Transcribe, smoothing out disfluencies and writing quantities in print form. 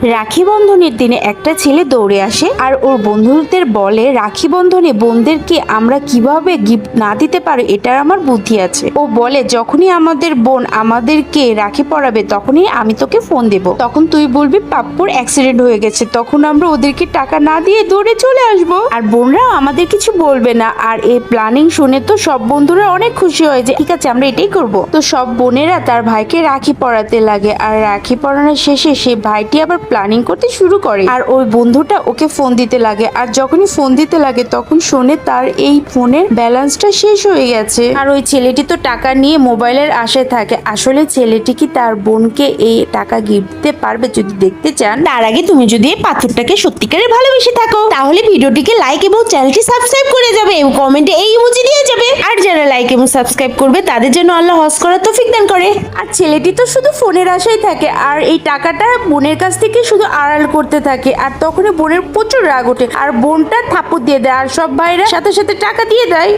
রাখি বন্ধনের দিনে একটা ছেলে দৌড়ে আসে আর ওর বন্ধুদের বলে, রাখি বন্ধনে বোনদেরকে আমরা কিভাবে গিফট না দিতে পারি, এটার আমার বুদ্ধি আছে। ও বলে, যখনই আমাদের বোন আমাদেরকে রাখি পরাবে তখনই আমি তোকে ফোন দেব, তখন তুই বলবি পাপ্পুর অ্যাক্সিডেন্ট হয়ে গেছে, তখন আমরা ওদেরকে টাকা না দিয়ে দৌড়ে চলে আসবো, আর বোনরা আমাদের কিছু বলবে না। আর এই প্ল্যানিং শুনে তো সব বন্ধুরা অনেক খুশি হয় যে ঠিক আছে আমরা এটাই করব। তো সব বোনেরা তার ভাইকে রাখি পরাতে লাগে, আর রাখি পরানোর শেষে সে ভাইটি আবার প্ল্যানিং করতে শুরু করে, আর ওই বন্ধুটা ওকে ফোন দিতে লাগে। আর যখনই ফোন দিতে লাগে তখন শোনে তার এই ফোনের ব্যালেন্সটা শেষ হয়ে গেছে। আর ওই ছেলেটি তো টাকা নিয়ে মোবাইলের আশায় থাকে। আসলে ছেলেটি কি তার বোনকে এই টাকা গিফট দিতে পারবে? যদি দেখতে চান তার আগে তুমি যদি এই পাথরটাকে সত্যিকারের ভালোবেসে থাকো তাহলে ভিডিওটিকে লাইক এবং চ্যানেলটি সাবস্ক্রাইব করে যাবে এবং কমেন্টে এই ইমোজি দিয়ে যাবে। আর যারা লাইক এবং সাবস্ক্রাইব করবে তাদের জন্য আল্লাহ হজ করার তৌফিক দান করে। আর ছেলেটি তো শুধু ফোনের আশায় থাকে আর এই টাকাটা বোনের কাছ থেকে শুধু আড়াল করতে থাকে। আর তখনই বোনের প্রচুর রাগ ওঠে আর বোনটা থাপ্পড় দিয়ে দেয় আর সব ভাইরা সাথে সাথে টাকা দিয়ে দেয়।